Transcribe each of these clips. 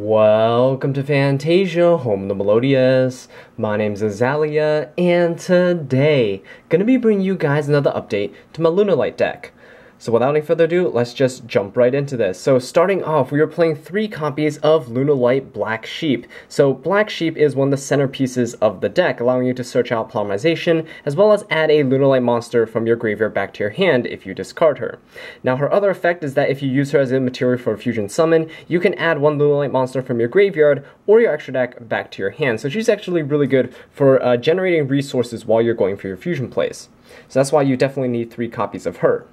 Welcome to Fantasia, home of the Melodious. My name's Azallea, and today, gonna be bringing you guys another update to my Lunalight deck. So without any further ado, let's just jump right into this. So starting off, we are playing 3 copies of Lunalight Black Sheep. So Black Sheep is one of the centerpieces of the deck, allowing you to search out polymerization, as well as add a Lunalight monster from your graveyard back to your hand if you discard her. Now her other effect is that if you use her as a material for a fusion summon, you can add 1 Lunalight monster from your graveyard or your extra deck back to your hand. So she's actually really good for generating resources while you're going for your fusion plays. So that's why you definitely need 3 copies of her.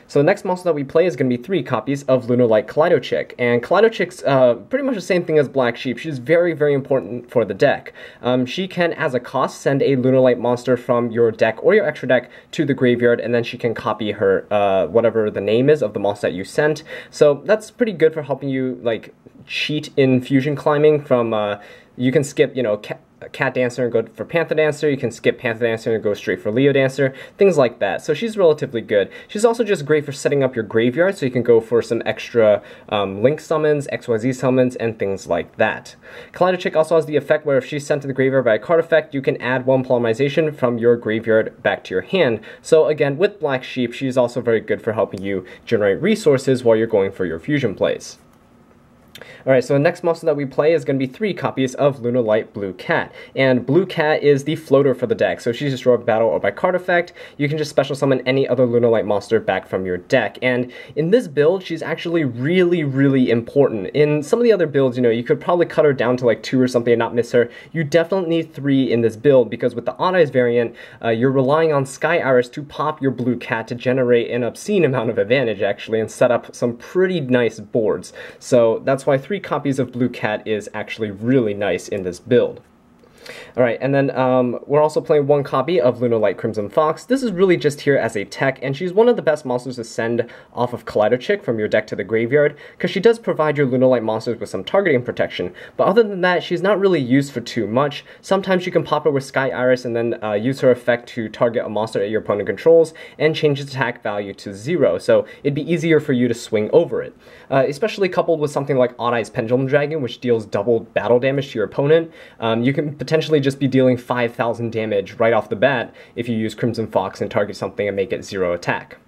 So the next monster that we play is going to be 3 copies of Lunalight Kaleidochick, and Kaleidochick's pretty much the same thing as Black Sheep. She's very, very important for the deck. She can, as a cost, send a Lunalight monster from your deck or your extra deck to the graveyard, and then she can copy her, whatever the name is of the monster that you sent. So that's pretty good for helping you, like, cheat in fusion climbing from, you can skip, you know, Cat Dancer and go for Panther Dancer, you can skip Panther Dancer and go straight for Leo Dancer, things like that. So she's relatively good. She's also just great for setting up your graveyard, so you can go for some extra Link summons, XYZ summons, and things like that. Kaleidochick also has the effect where if she's sent to the graveyard by a card effect, you can add 1 polymerization from your graveyard back to your hand. So again, with Black Sheep, she's also very good for helping you generate resources while you're going for your fusion plays. Alright, so the next monster that we play is going to be 3 copies of Lunalight Blue Cat. And Blue Cat is the floater for the deck, so she's destroyed by battle or by card effect. You can just special summon any other Lunalight monster back from your deck. And in this build, she's actually really, really important. In some of the other builds, you know, you could probably cut her down to like 2 or something and not miss her. You definitely need 3 in this build, because with the Odd Eyes variant, you're relying on Sky Iris to pop your Blue Cat to generate an obscene amount of advantage, actually, and set up some pretty nice boards. So that's why 3 copies of Blue Cat is actually really nice in this build. Alright, and then we're also playing 1 copy of Lunalight Crimson Fox. This is really just here as a tech, and she's one of the best monsters to send off of Kaleidochick from your deck to the graveyard, because she does provide your Lunalight monsters with some targeting protection, but other than that, she's not really used for too much. Sometimes you can pop her with Sky Iris and then use her effect to target a monster that your opponent controls and change its attack value to 0, so it'd be easier for you to swing over it. Especially coupled with something like Odd Eyes Pendulum Dragon, which deals double battle damage to your opponent. You can potentially just be dealing 5,000 damage right off the bat if you use Crimson Fox and target something and make it 0 attack.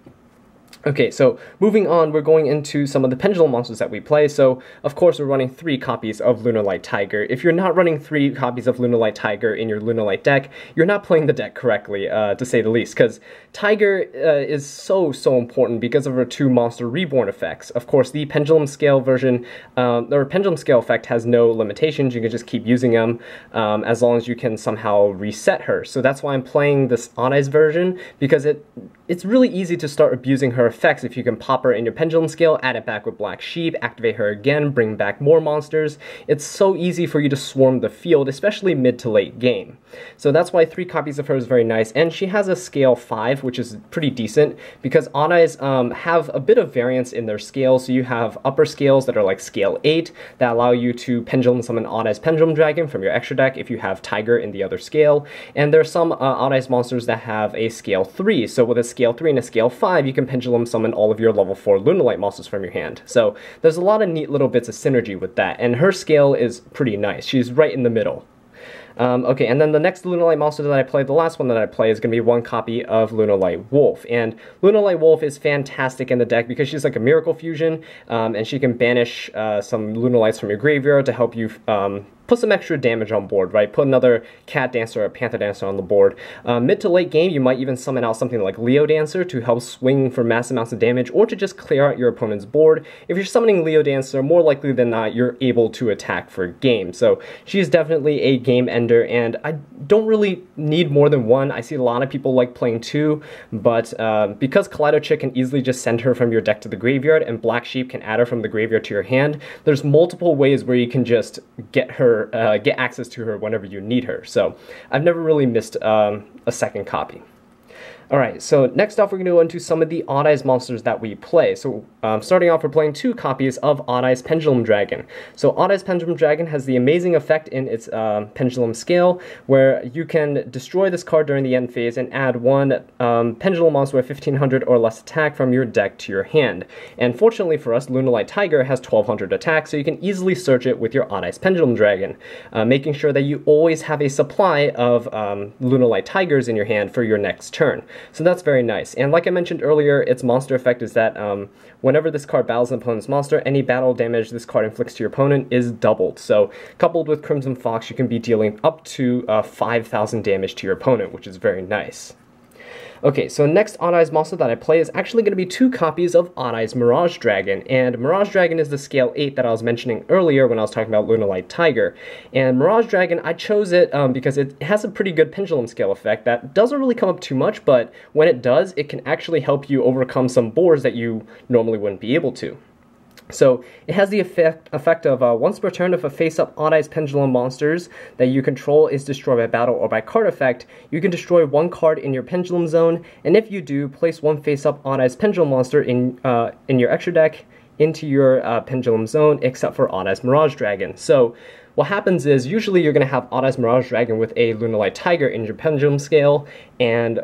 Okay, so moving on, we're going into some of the pendulum monsters that we play. So, of course, we're running 3 copies of Lunalight Tiger. If you're not running 3 copies of Lunalight Tiger in your Lunalight deck, you're not playing the deck correctly, to say the least, because Tiger is so important because of her 2 monster reborn effects. Of course, the pendulum scale version, or pendulum scale effect has no limitations. You can just keep using them as long as you can somehow reset her. So that's why I'm playing this Odd Eyes version, because it's really easy to start abusing her effects if you can pop her in your pendulum scale, add it back with Black Sheep, activate her again, bring back more monsters. It's so easy for you to swarm the field, especially mid to late game. So that's why 3 copies of her is very nice, and she has a scale 5, which is pretty decent, because Odd Eyes have a bit of variance in their scales. So you have upper scales that are like scale 8, that allow you to pendulum summon Odd Eyes Pendulum Dragon from your extra deck if you have Tiger in the other scale, and there are some Odd Eyes monsters that have a scale 3, so with a scale 3 and a scale 5, you can pendulum summon all of your level 4 Lunalight monsters from your hand. So there's a lot of neat little bits of synergy with that, and her scale is pretty nice. She's right in the middle. Okay, and then the next Lunalight monster that I play, the last one that I play, is going to be 1 copy of Lunalight Wolf. And Lunalight Wolf is fantastic in the deck because she's like a miracle fusion, and she can banish some Lunalights from your graveyard to help you put some extra damage on board, right? Put another Cat Dancer or Panther Dancer on the board. Mid to late game, you might even summon out something like Leo Dancer to help swing for mass amounts of damage, or to just clear out your opponent's board. If you're summoning Leo Dancer, more likely than not, you're able to attack for game. So she's definitely a game ender, and I don't really need more than 1. I see a lot of people like playing 2, but because Kaleidochick can easily just send her from your deck to the graveyard, and Black Sheep can add her from the graveyard to your hand, there's multiple ways where you can just get access to her whenever you need her. So I've never really missed a second copy. Alright, so next off we're going to go into some of the Odd Eyes monsters that we play. So starting off, we're playing 2 copies of Odd Eyes Pendulum Dragon. So Odd Eyes Pendulum Dragon has the amazing effect in its pendulum scale, where you can destroy this card during the end phase and add 1 pendulum monster with 1500 or less attack from your deck to your hand. And fortunately for us, Lunalight Tiger has 1200 attack, so you can easily search it with your Odd Eyes Pendulum Dragon, making sure that you always have a supply of Lunalight Tigers in your hand for your next turn. So that's very nice. And like I mentioned earlier, its monster effect is that whenever this card battles an opponent's monster, any battle damage this card inflicts to your opponent is doubled. So coupled with Crimson Fox, you can be dealing up to 5,000 damage to your opponent, which is very nice. Okay, so next Odd Eyes monster that I play is actually going to be 2 copies of Odd Eyes Mirage Dragon, and Mirage Dragon is the scale 8 that I was mentioning earlier when I was talking about Lunalight Tiger. And Mirage Dragon, I chose it because it has a pretty good pendulum scale effect that doesn't really come up too much, but when it does, it can actually help you overcome some boards that you normally wouldn't be able to. So it has the effect of once per turn, if a face-up Odd Eyes Pendulum monsters that you control is destroyed by battle or by card effect, you can destroy 1 card in your Pendulum Zone, and if you do, place 1 face-up Odd Eyes Pendulum monster in your extra deck into your Pendulum Zone, except for Odd Eyes Mirage Dragon. So what happens is, usually you're going to have Odd Eyes Mirage Dragon with a Lunalight Tiger in your Pendulum scale, and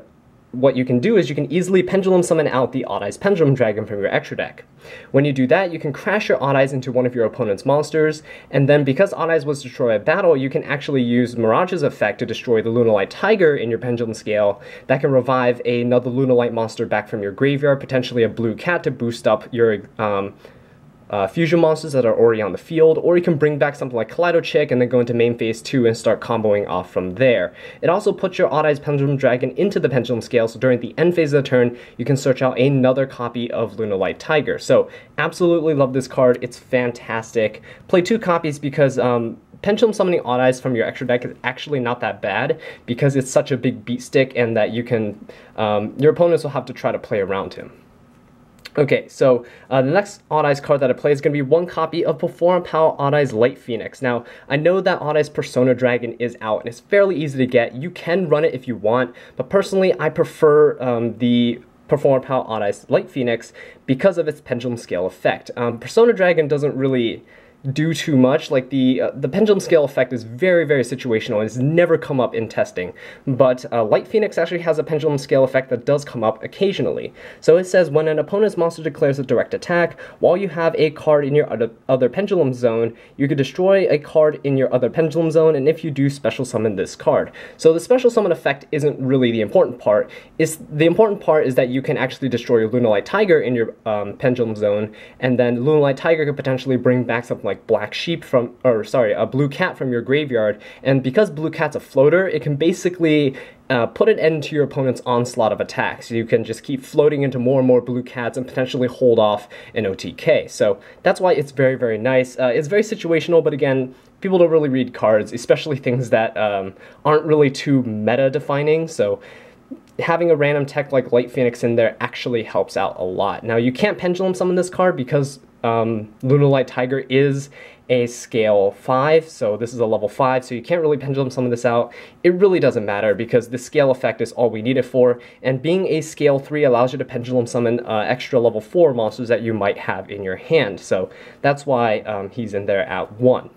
what you can do is you can easily pendulum summon out the Odd Eyes Pendulum Dragon from your extra deck. When you do that, you can crash your Odd Eyes into one of your opponent's monsters, and then because Odd Eyes was destroyed by battle, you can actually use Mirage's effect to destroy the Lunalight Tiger in your Pendulum scale. That can revive another Lunalight monster back from your graveyard, potentially a blue cat to boost up your fusion monsters that are already on the field, or you can bring back something like Kaleido Chick and then go into main phase 2 and start comboing off from there. It also puts your Odd Eyes Pendulum Dragon into the Pendulum scale, so during the end phase of the turn, you can search out another copy of Lunalight Tiger. So absolutely love this card, it's fantastic. Play 2 copies because pendulum summoning Odd Eyes from your extra deck is actually not that bad, because it's such a big beat stick and that you can, your opponents will have to try to play around him. Okay, so the next Odd Eyes card that I play is going to be 1 copy of Perform Power Odd Eyes Light Phoenix. Now, I know that Odd Eyes Persona Dragon is out, and it's fairly easy to get. You can run it if you want, but personally, I prefer the Perform Power Odd Eyes Light Phoenix because of its pendulum scale effect. Persona Dragon doesn't really do too much. Like the pendulum scale effect is very, very situational and it's never come up in testing, but Light Phoenix actually has a pendulum scale effect that does come up occasionally. So it says, when an opponent's monster declares a direct attack, while you have a card in your other pendulum zone, you can destroy a card in your other pendulum zone, and if you do, special summon this card. So the special summon effect isn't really the important part. The important part is that you can actually destroy your Lunalight Tiger in your pendulum zone, and then Lunalight Tiger could potentially bring back something like Black Sheep from, or sorry, a Blue Cat from your graveyard, and because Blue Cat's a floater, it can basically put an end to your opponent's onslaught of attacks. You can just keep floating into more and more Blue Cats and potentially hold off an OTK. So that's why it's very, very nice. It's very situational, but again, people don't really read cards, especially things that aren't really too meta-defining, so having a random tech like Light Phoenix in there actually helps out a lot. Now, you can't pendulum summon this card because Lunalight Tiger is a scale 5, so this is a level 5, so you can't really pendulum summon this out. It really doesn't matter because the scale effect is all we need it for, and being a scale 3 allows you to pendulum summon extra level 4 monsters that you might have in your hand, so that's why he's in there at 1.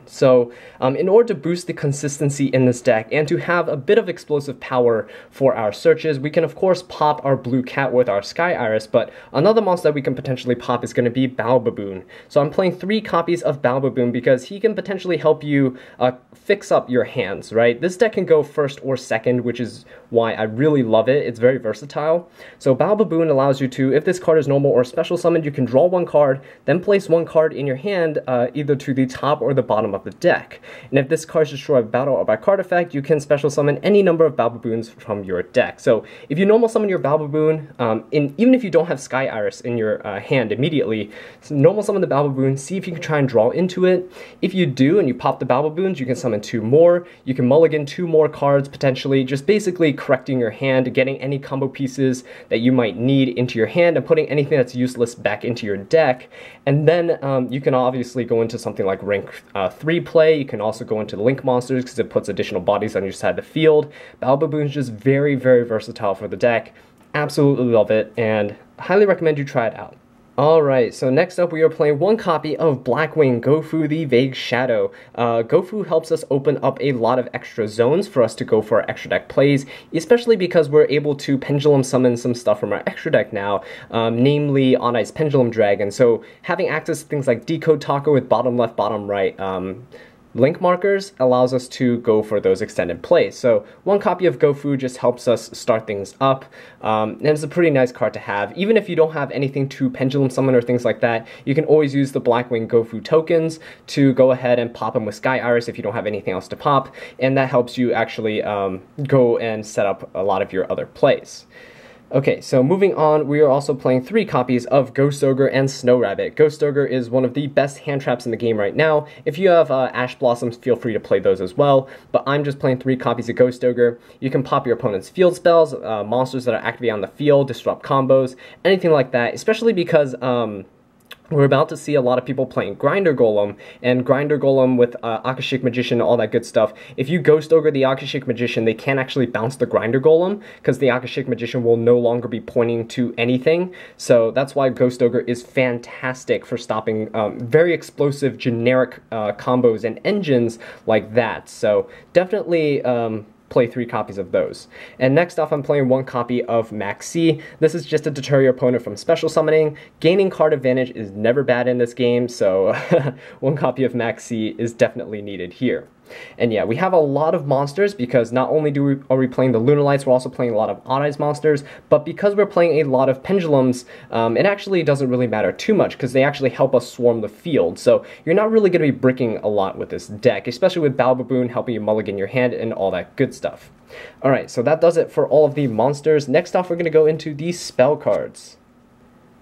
So, in order to boost the consistency in this deck and to have a bit of explosive power for our searches, we can of course pop our Blue Cat with our Sky Iris, but another monster that we can potentially pop is going to be Baobaboon. So I'm playing 3 copies of Baobaboon because he can potentially help you fix up your hands, right? This deck can go first or second, which is why I really love it. It's very versatile. So Baobaboon allows you to, if this card is normal or special summoned, you can draw 1 card, then place 1 card in your hand, either to the top or the bottom of the deck. And if this card is destroyed by battle or by card effect, you can special summon any number of Baobaboons from your deck. So if you normal summon your Baobaboon, even if you don't have Sky Iris in your hand immediately, so normal summon the Baobaboon, see if you can try and draw into it. If you do and you pop the Baobaboons, you can summon 2 more. You can mulligan 2 more cards potentially, just basically correcting your hand, getting any combo pieces that you might need into your hand and putting anything that's useless back into your deck. And then you can obviously go into something like rank 3 play. You can also go into the Link monsters because it puts additional bodies on your side of the field. Balbaboon is just very, very versatile for the deck. Absolutely love it, and highly recommend you try it out. Alright, so next up we are playing 1 copy of Blackwing Gofu the Vague Shadow. Gofu helps us open up a lot of extra zones for us to go for our extra deck plays, especially because we're able to pendulum summon some stuff from our extra deck now, namely On Ice Pendulum Dragon. So having access to things like Decode Taco with bottom left, bottom right, Link markers allows us to go for those extended plays. So 1 copy of Gofu just helps us start things up, and it's a pretty nice card to have. Even if you don't have anything to pendulum summon or things like that, you can always use the Blackwing Gofu tokens to go ahead and pop them with Sky Iris if you don't have anything else to pop, and that helps you actually go and set up a lot of your other plays. Okay, so moving on, we are also playing 3 copies of Ghost Ogre and Snow Rabbit. Ghost Ogre is one of the best hand traps in the game right now. If you have Ash Blossoms, feel free to play those as well, but I'm just playing 3 copies of Ghost Ogre. You can pop your opponent's field spells, monsters that are activated on the field, disrupt combos, anything like that, especially because we're about to see a lot of people playing Grinder Golem, and Grinder Golem with Akashic Magician, all that good stuff. If you Ghost Ogre the Akashic Magician, they can't actually bounce the Grinder Golem, because the Akashic Magician will no longer be pointing to anything. So that's why Ghost Ogre is fantastic for stopping very explosive generic combos and engines like that. So definitely play 3 copies of those. And next off, I'm playing 1 copy of Maxi. This is just to deter your opponent from special summoning. Gaining card advantage is never bad in this game, so 1 copy of Maxi is definitely needed here. And yeah, we have a lot of monsters because not only are we playing the Lunalights, we're also playing a lot of Odd Eyes monsters, but because we're playing a lot of Pendulums, it actually doesn't really matter too much because they actually help us swarm the field. So you're not really going to be bricking a lot with this deck, especially with Balbaboon helping you mulligan your hand and all that good stuff. Alright, so that does it for all of the monsters. Next off, we're going to go into the spell cards.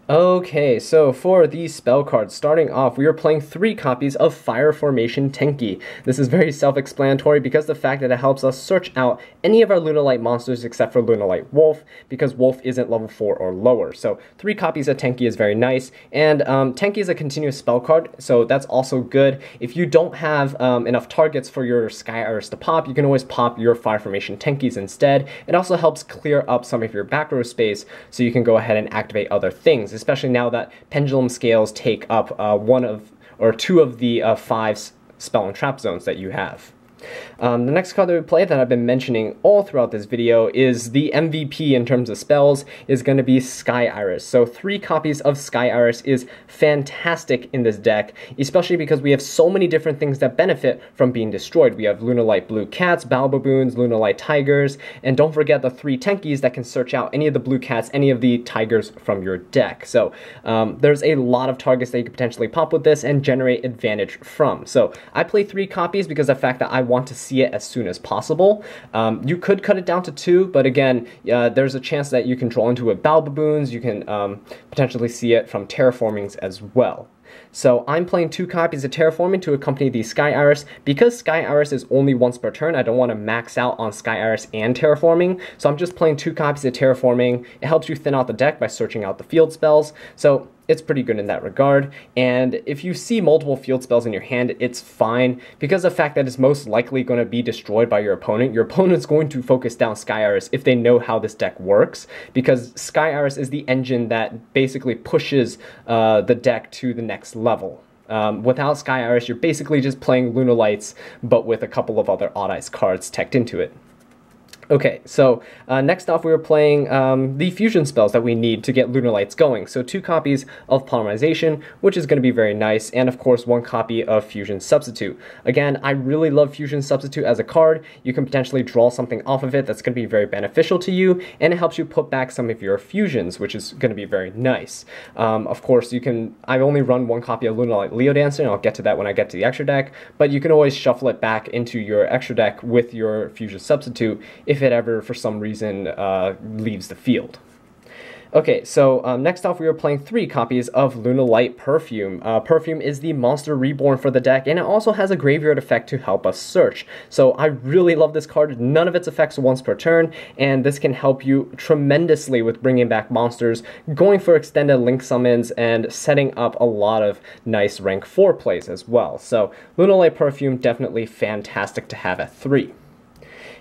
Okay, so for these spell cards, starting off, we are playing 3 copies of Fire Formation Tenki. This is very self-explanatory because the fact that it helps us search out any of our Lunalight monsters except for Lunalight Wolf, because Wolf isn't level 4 or lower. So 3 copies of Tenki is very nice, and Tenki is a continuous spell card, so that's also good. If you don't have enough targets for your Sky Iris to pop, you can always pop your Fire Formation Tenkis instead. It also helps clear up some of your back row space, so you can go ahead and activate other things, especially now that Pendulum Scales take up 1 of or 2 of the 5 spell and trap zones that you have. The next card that we play that I've been mentioning all throughout this video is the MVP in terms of spells is going to be Sky Iris. So 3 copies of Sky Iris is fantastic in this deck, especially because we have so many different things that benefit from being destroyed. We have Lunalight Blue Cats, Balbaboons, Lunalight Tigers, and don't forget the 3 Tenkis that can search out any of the Blue Cats, any of the Tigers from your deck. So there's a lot of targets that you could potentially pop with this and generate advantage from. So I play 3 copies because of the fact that I want to see it as soon as possible. You could cut it down to 2, but again, there's a chance that you can draw into it Balbaboons. You can potentially see it from Terraformings as well. So I'm playing 2 copies of Terraforming to accompany the Sky Iris. Because Sky Iris is only once per turn, I don't want to max out on Sky Iris and Terraforming, so I'm just playing 2 copies of Terraforming. It helps you thin out the deck by searching out the field spells, so it's pretty good in that regard. And if you see multiple field spells in your hand, it's fine, because of the fact that it's most likely going to be destroyed by your opponent. Your opponent's going to focus down Sky Iris if they know how this deck works, because Sky Iris is the engine that basically pushes the deck to the next level. Without Sky Iris, you're basically just playing Lunalights, but with a couple of other Odd Eyes cards teched into it. Okay, so next off we were playing the fusion spells that we need to get Lunalights going. So 2 copies of Polymerization, which is going to be very nice, and of course 1 copy of Fusion Substitute. Again, I really love Fusion Substitute as a card. You can potentially draw something off of it that's going to be very beneficial to you, and it helps you put back some of your fusions, which is going to be very nice. Of course, you can, I only run 1 copy of Lunalight Leo Dancer, and I'll get to that when I get to the extra deck, but you can always shuffle it back into your extra deck with your Fusion Substitute if it ever, for some reason, leaves the field. Okay, so next off we are playing 3 copies of Lunalight Perfume. Perfume is the monster reborn for the deck, and it also has a graveyard effect to help us search. So I really love this card. None of its effects once per turn, and this can help you tremendously with bringing back monsters, going for extended link summons, and setting up a lot of nice rank 4 plays as well. So Lunalight Perfume, definitely fantastic to have at 3.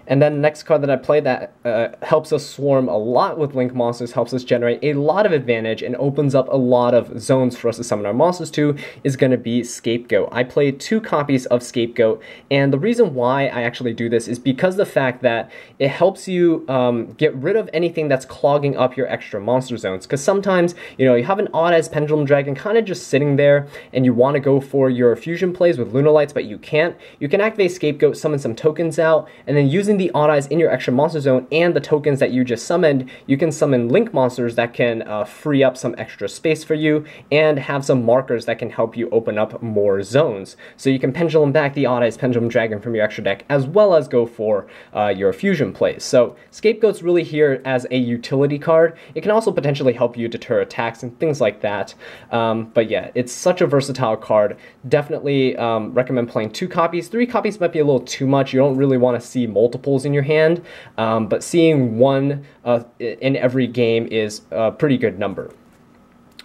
And then the next card that I play that helps us swarm a lot with link monsters, helps us generate a lot of advantage, and opens up a lot of zones for us to summon our monsters to, is going to be Scapegoat. I played 2 copies of Scapegoat, and the reason why I actually do this is because of the fact that it helps you get rid of anything that's clogging up your extra monster zones. Because sometimes, you have an odd-eyes Pendulum Dragon kind of just sitting there, and you want to go for your fusion plays with Lunalights, but you can't. You can activate Scapegoat, summon some tokens out, and then using the odd eyes in your extra monster zone and the tokens that you just summoned, you can summon link monsters that can free up some extra space for you and have some markers that can help you open up more zones. So you can pendulum back the odd eyes Pendulum Dragon from your extra deck as well as go for your fusion plays. So Scapegoat's really here as a utility card. It can also potentially help you deter attacks and things like that. But yeah, it's such a versatile card. Definitely recommend playing 2 copies. 3 copies might be a little too much. You don't really want to see multiples in your hand, but seeing 1 in every game is a pretty good number.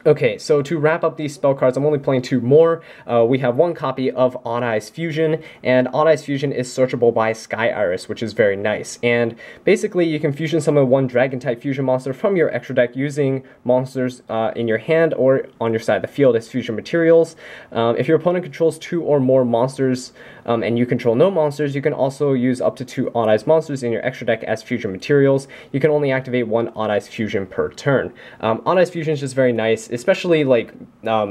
Okay, so to wrap up these spell cards, I'm only playing 2 more. We have 1 copy of Odd Eyes Fusion, and Odd Eyes Fusion is searchable by Sky Iris, which is very nice. And basically, you can fusion summon 1 Dragon-type fusion monster from your extra deck using monsters in your hand or on your side of the field as fusion materials. If your opponent controls 2 or more monsters and you control no monsters, you can also use up to 2 Odd Eyes monsters in your extra deck as fusion materials. You can only activate 1 Odd Eyes Fusion per turn. Odd Eyes Fusion is just very nice, especially like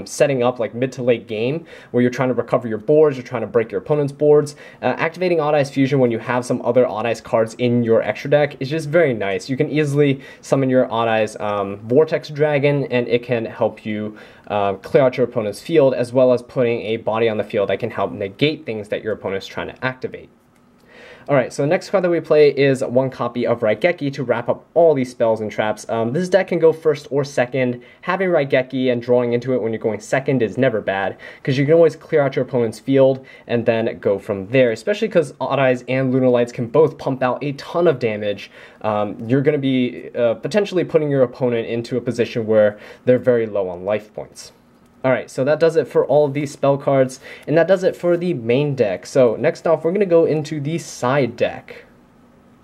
setting up like mid to late game where you're trying to recover your boards, you're trying to break your opponent's boards. Activating Odd Eyes Fusion when you have some other Odd Eyes cards in your extra deck is just very nice. You can easily summon your Odd Eyes Vortex Dragon, and it can help you clear out your opponent's field, as well as putting a body on the field that can help negate things that your opponent's trying to activate. Alright, so the next card that we play is 1 copy of Raigeki to wrap up all these spells and traps. This deck can go first or second. Having Raigeki and drawing into it when you're going second is never bad, because you can always clear out your opponent's field and then go from there, especially because Odd Eyes and Lunalights can both pump out a ton of damage. You're going to be potentially putting your opponent into a position where they're very low on life points. Alright, so that does it for all of these spell cards, and that does it for the main deck. So next off, we're going to go into the side deck.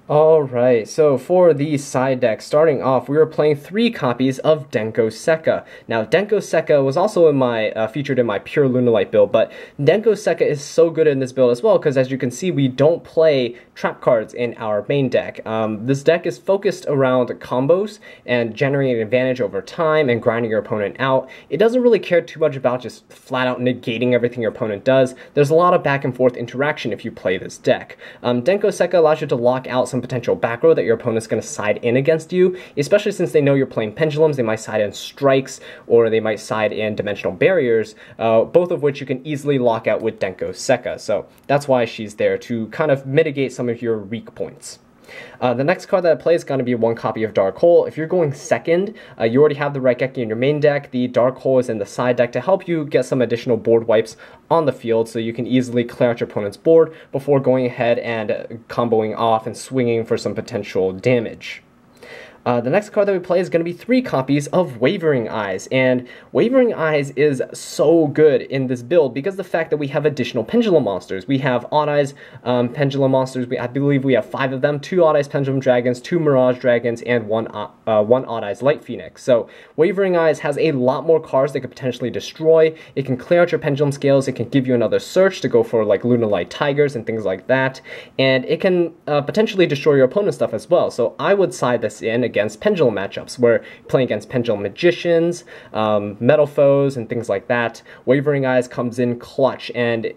Alright, so for the side deck, starting off, we were playing 3 copies of Denko Sekka. Now, Denko Sekka was also in my featured in my pure Lunalight build, but Denko Sekka is so good in this build as well, because as you can see, we don't play trap cards in our main deck. This deck is focused around combos and generating advantage over time and grinding your opponent out. It doesn't really care too much about just flat out negating everything your opponent does. There's a lot of back and forth interaction if you play this deck. Denko Sekka allows you to lock out some potential back row that your opponent's going to side in against you, especially since they know you're playing pendulums. They might side in strikes, or they might side in dimensional barriers, both of which you can easily lock out with Denko Sekka. So that's why she's there, to kind of mitigate some of your weak points. The next card that I play is going to be 1 copy of Dark Hole. If you're going second, you already have the Raigeki in your main deck. The Dark Hole is in the side deck to help you get some additional board wipes on the field, so you can easily clear out your opponent's board before going ahead and comboing off and swinging for some potential damage. The next card that we play is going to be 3 copies of Wavering Eyes, and Wavering Eyes is so good in this build because of the fact that we have additional pendulum monsters. We have Odd Eyes pendulum monsters. I believe we have 5 of them: 2 Odd Eyes Pendulum Dragons, 2 Mirage Dragons, and 1 Odd Eyes Light Phoenix. So Wavering Eyes has a lot more cards that could potentially destroy. It can clear out your pendulum scales. It can give you another search to go for like Lunalight Tigers and things like that, and it can potentially destroy your opponent's stuff as well. So I would side this in against pendulum matchups, where you're playing against pendulum magicians, metal foes, and things like that. Wavering Eyes comes in clutch, and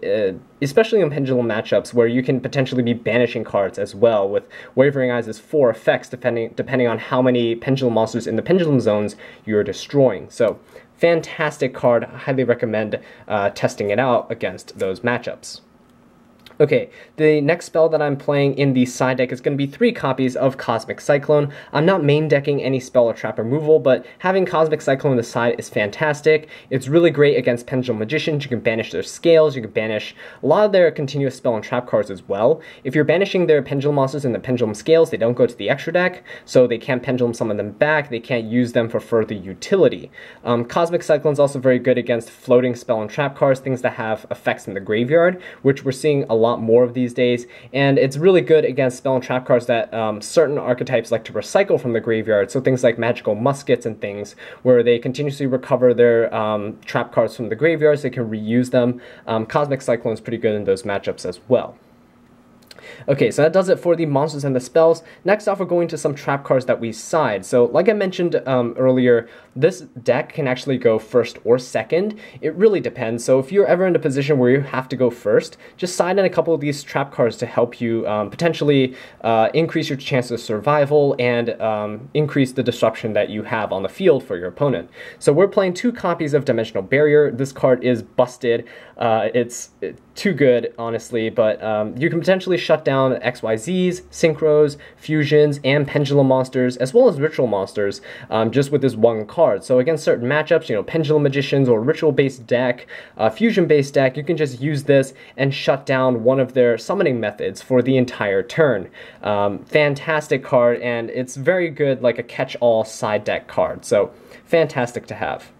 especially in pendulum matchups where you can potentially be banishing cards as well. With Wavering Eyes' 4 effects, depending on how many pendulum monsters in the pendulum zones you're destroying. So fantastic card. I highly recommend testing it out against those matchups. Okay, the next spell that I'm playing in the side deck is going to be 3 copies of Cosmic Cyclone. I'm not main decking any spell or trap removal, but having Cosmic Cyclone on the side is fantastic. It's really great against Pendulum Magicians. You can banish their scales, you can banish a lot of their continuous spell and trap cards as well. If you're banishing their Pendulum monsters and the Pendulum scales, they don't go to the extra deck, so they can't Pendulum summon them back, they can't use them for further utility. Cosmic Cyclone is also very good against floating spell and trap cards, things that have effects in the graveyard, which we're seeing a lot more of these days, and it's really good against spell and trap cards that certain archetypes like to recycle from the graveyard, so things like magical muskets and things where they continuously recover their trap cards from the graveyard so they can reuse them. Cosmic Cyclone is pretty good in those matchups as well. Okay, so that does it for the monsters and the spells. Next off, we're going to some trap cards that we side. So like I mentioned earlier, this deck can actually go first or second. It really depends. So if you're ever in a position where you have to go first, just side in a couple of these trap cards to help you potentially increase your chance of survival and increase the disruption that you have on the field for your opponent. So we're playing 2 copies of Dimensional Barrier. This card is busted. It's too good, honestly, but you can potentially shut down XYZs, Synchros, Fusions, and Pendulum monsters, as well as Ritual monsters, just with this one card. So against certain matchups, you know, Pendulum Magicians or Ritual-based deck, Fusion-based deck, you can just use this and shut down one of their summoning methods for the entire turn. Fantastic card, and it's very good, like a catch-all side deck card, so fantastic to have.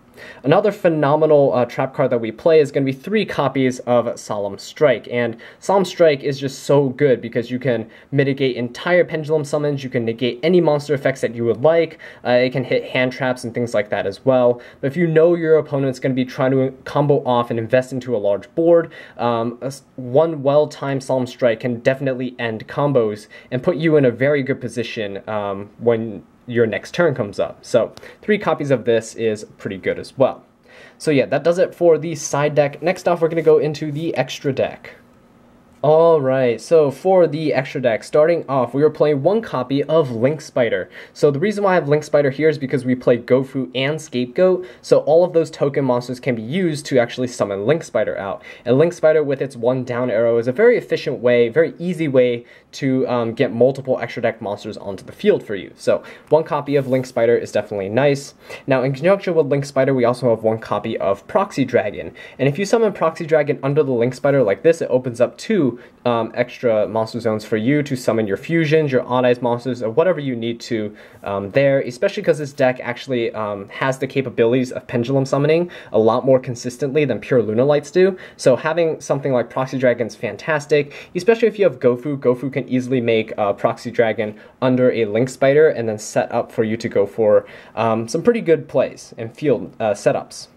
Another phenomenal trap card that we play is going to be 3 copies of Solemn Strike, and Solemn Strike is just so good because you can mitigate entire Pendulum summons, you can negate any monster effects that you would like, it can hit hand traps and things like that as well. But if you know your opponent's going to be trying to combo off and invest into a large board, one well-timed Solemn Strike can definitely end combos and put you in a very good position when your next turn comes up. So 3 copies of this is pretty good as well. So yeah, that does it for the side deck. Next off, we're going to go into the extra deck. Alright, so for the extra deck, starting off, we were playing 1 copy of Link Spider. So the reason why I have Link Spider here is because we play Gofu and Scapegoat, so all of those token monsters can be used to actually summon Link Spider out. And Link Spider with its 1 down arrow is a very efficient way, very easy way to get multiple extra deck monsters onto the field for you. So 1 copy of Link Spider is definitely nice. Now in conjunction with Link Spider, we also have 1 copy of Proxy Dragon. And if you summon Proxy Dragon under the Link Spider like this, it opens up 2 extra monster zones for you to summon your fusions, your odd eyes monsters, or whatever you need to there, especially because this deck actually has the capabilities of pendulum summoning a lot more consistently than pure Lunalights do. So having something like Proxy Dragon is fantastic, especially if you have Gofu. Gofu can easily make Proxy Dragon under a Link Spider and then set up for you to go for some pretty good plays and field setups.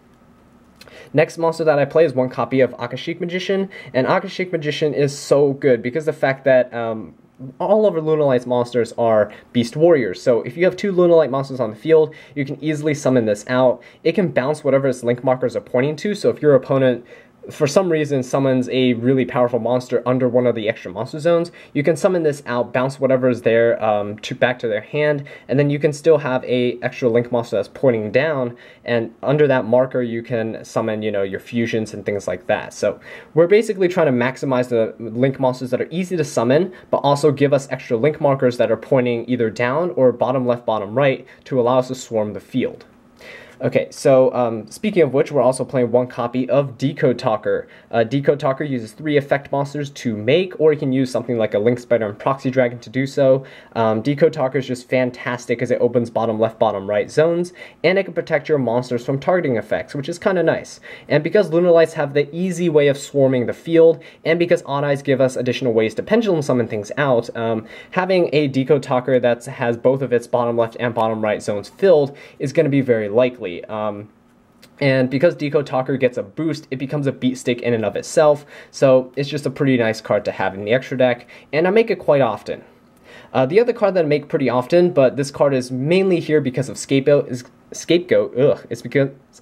Next monster that I play is 1 copy of Akashic Magician, and Akashic Magician is so good because the fact that all of our Lunalight's monsters are Beast Warriors. So if you have 2 Lunalight monsters on the field, you can easily summon this out. It can bounce whatever its link markers are pointing to, so if your opponent for some reason summons a really powerful monster under one of the extra monster zones, you can summon this out, bounce whatever is there back to their hand, and then you can still have a extra link monster that's pointing down, and under that marker you can summon, you know, your fusions and things like that. So we're basically trying to maximize the link monsters that are easy to summon, but also give us extra link markers that are pointing either down or bottom left, bottom right to allow us to swarm the field. Okay, so speaking of which, we're also playing 1 copy of Decode Talker. Decode Talker uses 3 effect monsters to make, or you can use something like a Link Spider and Proxy Dragon to do so. Decode Talker is just fantastic as it opens bottom left, bottom right zones, and it can protect your monsters from targeting effects, which is kind of nice. And because Lunalights have the easy way of swarming the field, and because Odd Eyes give us additional ways to pendulum summon things out, having a Decode Talker that has both of its bottom left and bottom right zones filled is going to be very likely. And because Decode Talker gets a boost, it becomes a beat stick in and of itself, so it's just a pretty nice card to have in the extra deck, and I make it quite often. The other card that I make pretty often, but this card is mainly here because of Scapegoat,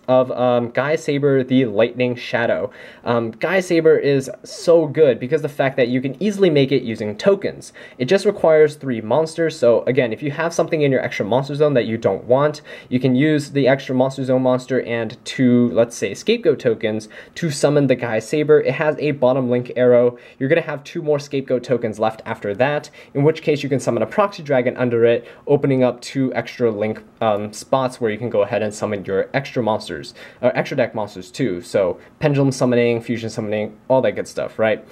of Gaia Saber, the Lightning Shadow. Gaia Saber is so good because the fact that you can easily make it using tokens. It just requires 3 monsters, so again, if you have something in your extra monster zone that you don't want, you can use the extra monster zone monster and 2, let's say, scapegoat tokens to summon the Gaia Saber. It has a bottom link arrow. You're going to have 2 more scapegoat tokens left after that, in which case you can summon a proxy dragon under it, opening up 2 extra link spots where you can go ahead and summon your extra monsters, or extra deck monsters too. So pendulum summoning, fusion summoning, all that good stuff, right?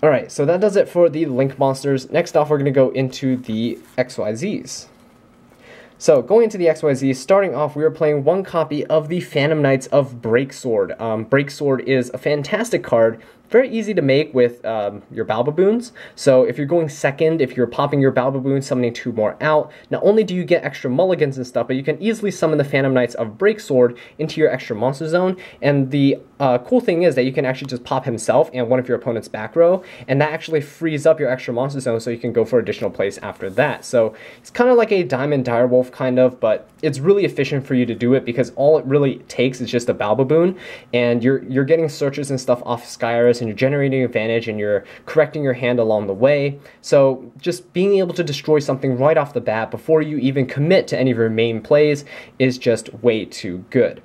Alright, so that does it for the link monsters. Next off, we're going to go into the XYZs. So, going into the XYZ, starting off, we are playing 1 copy of the Phantom Knights of Breaksword. Breaksword is a fantastic card, very easy to make with your Balbaboons. So if you're going second, if you're popping your Balbaboon, summoning 2 more out, not only do you get extra mulligans and stuff, but you can easily summon the Phantom Knights of Breaksword into your extra monster zone. And the cool thing is that you can actually just pop himself and one of your opponent's back row, and that actually frees up your extra monster zone so you can go for additional plays after that. So it's kind of like a Diamond Direwolf kind of, but it's really efficient for you to do it because all it really takes is just a Balbaboon, and you're getting searches and stuff off Skyrus, and you're generating advantage, and you're correcting your hand along the way. So just being able to destroy something right off the bat before you even commit to any of your main plays is just way too good.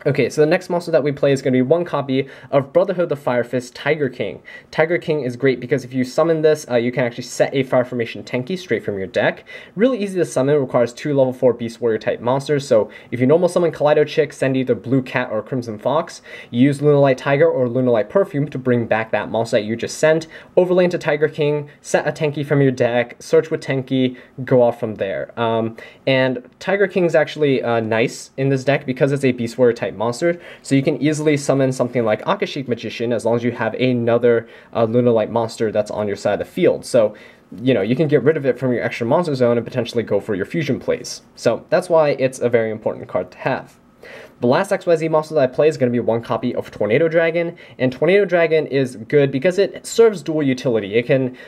Okay, so the next monster that we play is going to be 1 copy of Brotherhood the Fire Fist Tiger King. Tiger King is great because if you summon this, you can actually set a Fire Formation Tenki straight from your deck. Really easy to summon, it requires 2 level 4 Beast Warrior type monsters, so if you normal summon Kaleido Chick, send either Blue Cat or Crimson Fox, use Lunalight Tiger or Lunalight Perfume to bring back that monster that you just sent, overlay into Tiger King, set a Tenki from your deck, search with Tenki, go off from there. And Tiger King is actually nice in this deck because it's a Beast Warrior type monster, so you can easily summon something like Akashic Magician as long as you have another Lunalight monster that's on your side of the field. So, you know, you can get rid of it from your extra monster zone and potentially go for your fusion plays. So that's why it's a very important card to have. The last XYZ monster that I play is going to be 1 copy of Tornado Dragon, and Tornado Dragon is good because it serves dual utility. It can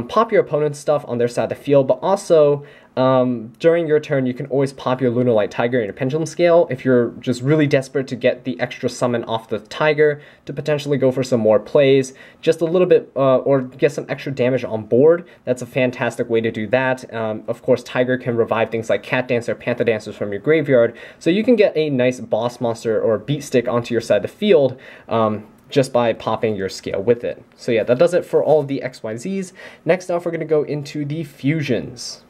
pop your opponent's stuff on their side of the field, but also during your turn you can always pop your Lunalight Tiger in a Pendulum Scale if you're just really desperate to get the extra summon off the Tiger to potentially go for some more plays, just a little bit, or get some extra damage on board. That's a fantastic way to do that. Of course, Tiger can revive things like Cat Dancer, Panther Dancers from your graveyard, so you can get a nice boss monster or beat stick onto your side of the field just by popping your scale with it. So yeah, that does it for all of the XYZs. Next off, we're going to go into the fusions.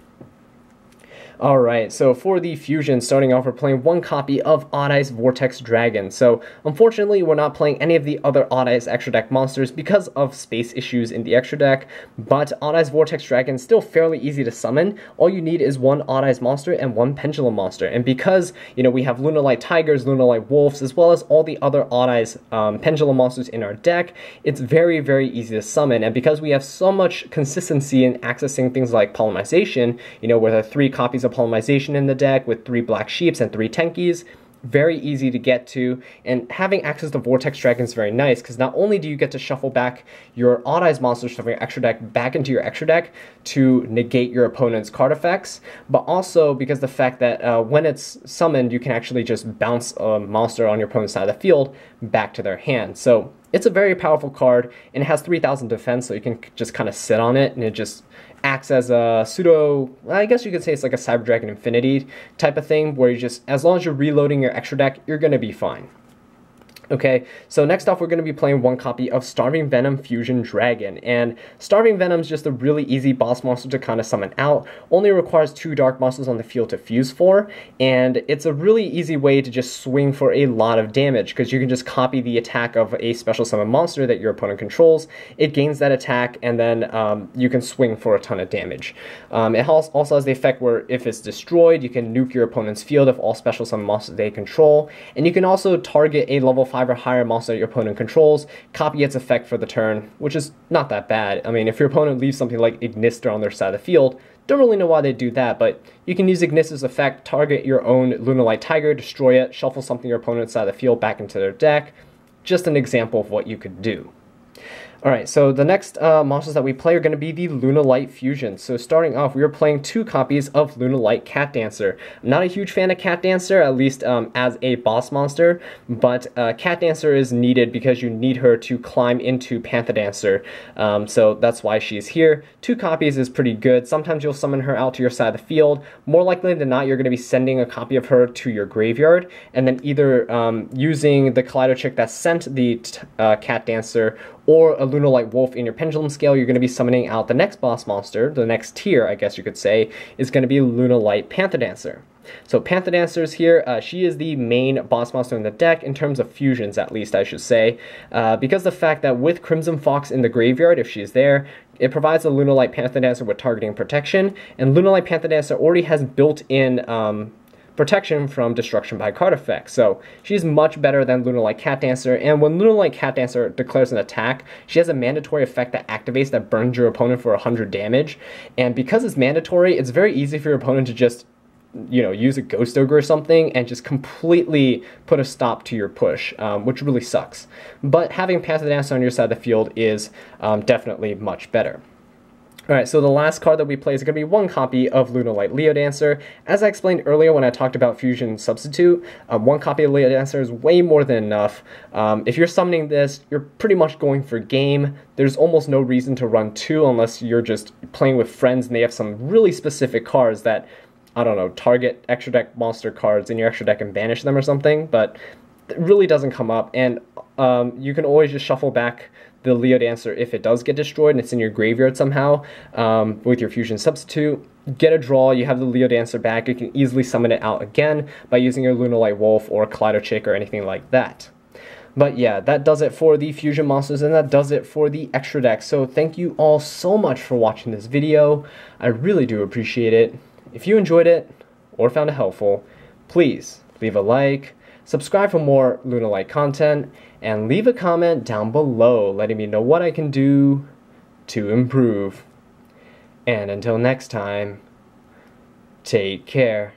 Alright, so for the fusion, starting off, we're playing 1 copy of Odd Eyes Vortex Dragon. So, unfortunately, we're not playing any of the other Odd Eyes extra deck monsters because of space issues in the extra deck, but Odd Eyes Vortex Dragon is still fairly easy to summon. All you need is 1 Odd Eyes monster and 1 Pendulum monster, and because, you know, we have Lunalight Tigers, Lunalight Wolves, as well as all the other Odd Eyes Pendulum monsters in our deck, it's very, very easy to summon, and because we have so much consistency in accessing things like Polymerization, you know, with our 3 copies of Polymerization in the deck with 3 Black Sheeps and 3 Tenkis, very easy to get to, and having access to Vortex Dragon is very nice because not only do you get to shuffle back your Odd Eyes monsters from your extra deck back into your extra deck to negate your opponent's card effects, but also because the fact that when it's summoned, you can actually just bounce a monster on your opponent's side of the field back to their hand. So it's a very powerful card, and it has 3000 defense, so you can just kind of sit on it, and it just acts as a pseudo, I guess you could say it's like a Cyber Dragon Infinity type of thing, where you just, as long as you're reloading your extra deck, you're going to be fine. Okay, so next off, we're going to be playing 1 copy of Starving Venom Fusion Dragon, and Starving Venom is just a really easy boss monster to kind of summon out, only requires 2 dark monsters on the field to fuse for, and it's a really easy way to just swing for a lot of damage, because you can just copy the attack of a special summon monster that your opponent controls, it gains that attack, and then you can swing for a ton of damage. It also has the effect where if it's destroyed, you can nuke your opponent's field of all special summon monsters they control, and you can also target a level 5 or higher monster that your opponent controls, copy its effect for the turn, which is not that bad. I mean, if your opponent leaves something like Ignister on their side of the field, don't really know why they do that, but you can use Ignister's effect, target your own Lunalight Tiger, destroy it, shuffle something your opponent's side of the field back into their deck. Just an example of what you could do. Alright, so the next monsters that we play are going to be the Lunalight Fusion. So starting off, we are playing 2 copies of Lunalight Cat Dancer. I'm not a huge fan of Cat Dancer, at least as a boss monster, but Cat Dancer is needed because you need her to climb into Panther Dancer. So that's why she's here. 2 copies is pretty good. Sometimes you'll summon her out to your side of the field. More likely than not, you're going to be sending a copy of her to your graveyard, and then either using the Kaleido Chick that sent the Cat Dancer or a Lunalight Wolf in your pendulum scale, you're going to be summoning out the next boss monster, the next tier, I guess you could say, is going to be Lunalight Panther Dancer. So Panther Dancer is here. She is the main boss monster in the deck, in terms of fusions at least, I should say, because the fact that with Crimson Fox in the graveyard, if she's there, it provides the Lunalight Panther Dancer with targeting protection, and Lunalight Panther Dancer already has built-in protection from destruction by card effects. So she's much better than Lunalight Cat Dancer, and when Lunalight Cat Dancer declares an attack, she has a mandatory effect that activates that burns your opponent for 100 damage, and because it's mandatory, it's very easy for your opponent to just, you know, use a Ghost Ogre or something and just completely put a stop to your push, which really sucks. But having Panther Dancer on your side of the field is definitely much better. Alright, so the last card that we play is going to be 1 copy of Lunalight Leo Dancer. As I explained earlier when I talked about Fusion Substitute, 1 copy of Leo Dancer is way more than enough. If you're summoning this, you're pretty much going for game. There's almost no reason to run 2 unless you're just playing with friends and they have some really specific cards that, I don't know, target extra deck monster cards in your extra deck and banish them or something, but it really doesn't come up, and you can always just shuffle back the Leo Dancer if it does get destroyed and it's in your graveyard somehow with your Fusion Substitute. Get a draw, you have the Leo Dancer back, you can easily summon it out again by using your Lunalight Wolf or Kaleido Chick or anything like that. But yeah, that does it for the Fusion monsters, and that does it for the extra deck. So thank you all so much for watching this video. I really do appreciate it. If you enjoyed it or found it helpful, please leave a like, subscribe for more Lunalight content, and leave a comment down below letting me know what I can do to improve. And until next time, take care.